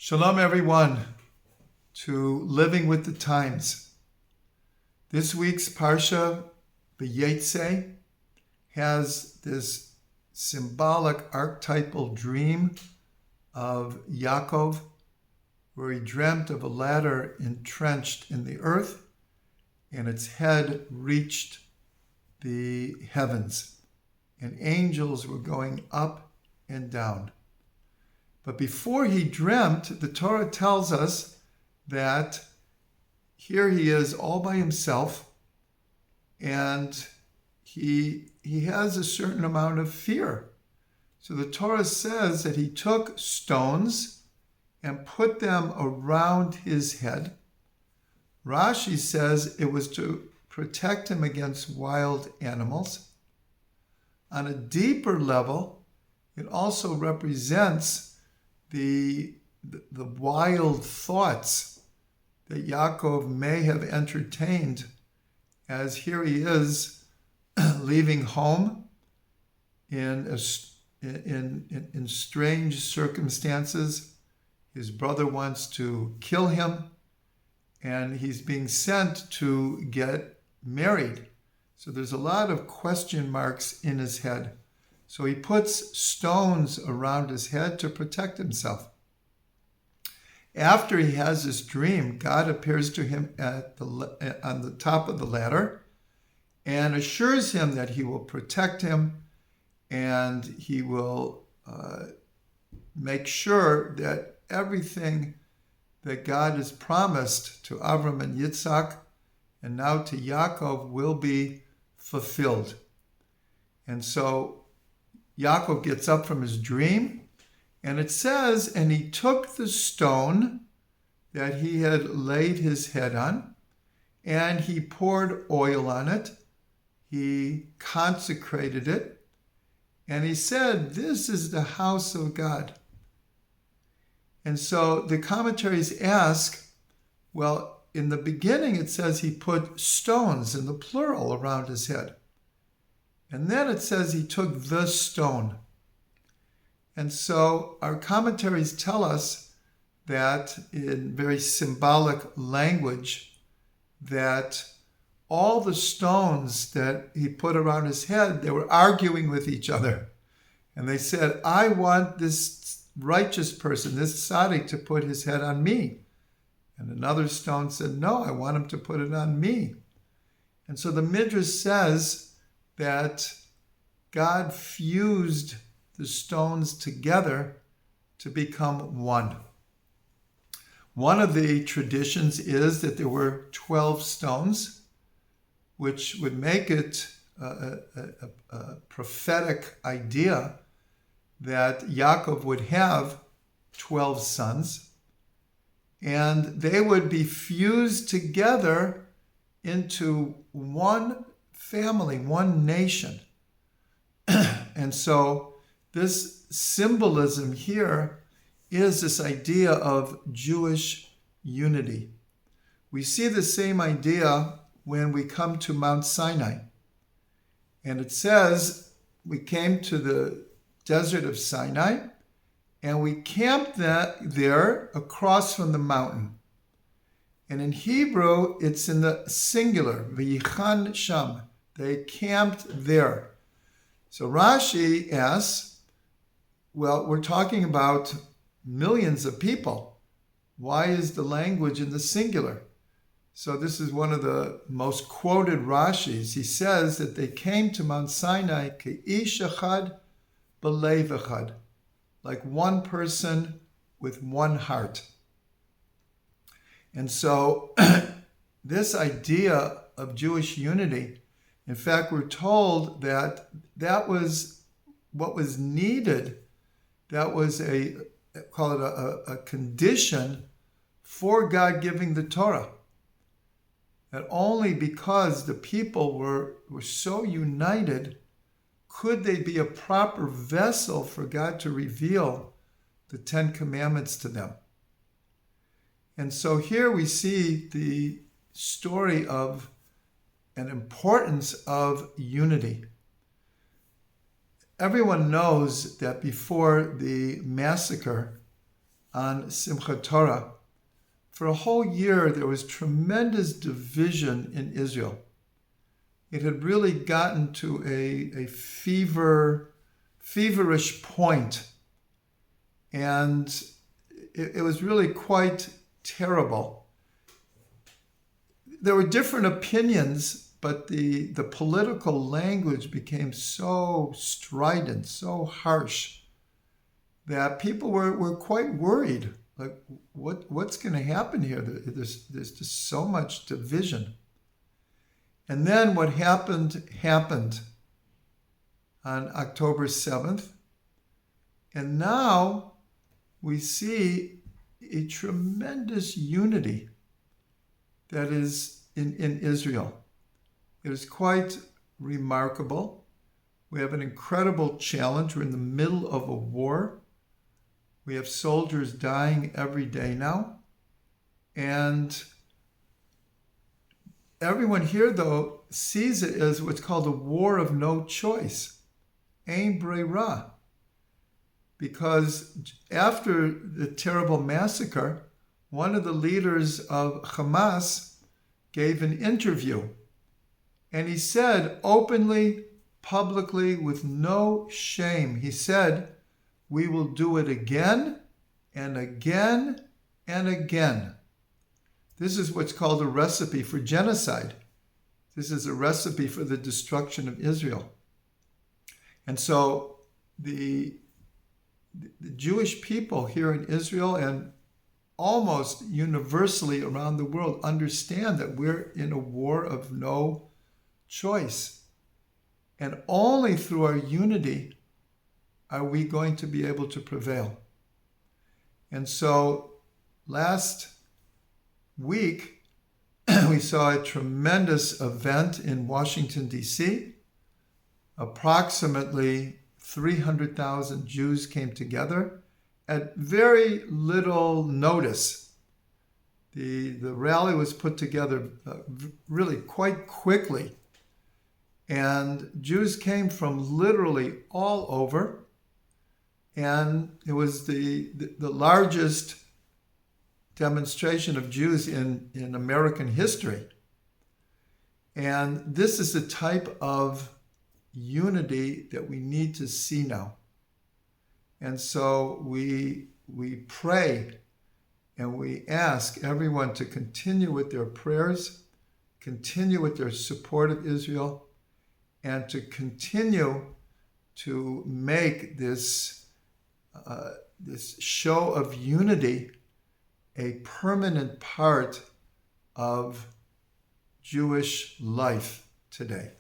Shalom, everyone, to Living with the Times. This week's Parsha, Vayetze, has this symbolic archetypal dream of Yaakov, where he dreamt of a ladder entrenched in the earth, and its head reached the heavens, and angels were going up and down. But before he dreamt, the Torah tells us that here he is all by himself, and he has a certain amount of fear. So the Torah says that he took stones and put them around his head. Rashi says it was to protect him against wild animals. On a deeper level, it also represents the wild thoughts that Yaakov may have entertained as here he is leaving home in strange circumstances. His brother wants to kill him, and he's being sent to get married. So there's a lot of question marks in his head. So he puts stones around his head to protect himself. After he has this dream, God appears to him on the top of the ladder and assures him that he will protect him, and he will make sure that everything that God has promised to Avram and Yitzhak and now to Yaakov will be fulfilled. And so Yaakov gets up from his dream, and it says, and he took the stone that he had laid his head on, and he poured oil on it. He consecrated it, and he said, "This is the house of God." And so the commentaries ask, well, in the beginning it says he put stones in the plural around his head. And then it says he took the stone. And so our commentaries tell us that in very symbolic language that all the stones that he put around his head, they were arguing with each other. And they said, I want this righteous person, this tzaddik, to put his head on me. And another stone said, no, I want him to put it on me. And so the Midrash says that God fused the stones together to become one. One of the traditions is that there were 12 stones, which would make it a prophetic idea that Yaakov would have 12 sons, and they would be fused together into one family, one nation. And so this symbolism here is this idea of Jewish unity. We see the same idea when we come to Mount Sinai. And it says we came to the desert of Sinai, and we camped there across from the mountain. And in Hebrew, it's in the singular, v'yichan sham. They camped there. So Rashi asks, well, we're talking about millions of people. Why is the language in the singular? So this is one of the most quoted Rashis. He says that they came to Mount Sinai ke'ish echad b'lev echad, like one person with one heart. And so this idea of Jewish unity, in fact, we're told that that was what was needed. That was call it a condition for God giving the Torah. That only because the people were so united could they be a proper vessel for God to reveal the Ten Commandments to them. And so here we see the story of an importance of unity. Everyone knows that before the massacre on Simchat Torah, for a whole year there was tremendous division in Israel. It had really gotten to a feverish point, and it was really quite terrible. There were different opinions, but the political language became so strident, so harsh, that people were quite worried. Like, what's going to happen here? There's just so much division. And then what happened on October 7th. And now we see a tremendous unity that is in Israel. It is quite remarkable. We have an incredible challenge. We're in the middle of a war. We have soldiers dying every day now. And everyone here, though, sees it as what's called a war of no choice, ein breira. Because after the terrible massacre, one of the leaders of Hamas gave an interview. And he said openly, publicly, with no shame, he said, "We will do it again and again and again." This is what's called a recipe for genocide. This is a recipe for the destruction of Israel. And so the Jewish people here in Israel and almost universally around the world understand that we're in a war of no choice. And only through our unity are we going to be able to prevail. And so last week, we saw a tremendous event in Washington, D.C. Approximately 300,000 Jews came together at very little notice. The rally was put together really quite quickly. And Jews came from literally all over. And it was the largest demonstration of Jews in American history. And this is the type of unity that we need to see now. And so we pray and we ask everyone to continue with their prayers, continue with their support of Israel, and to continue to make this show of unity a permanent part of Jewish life today.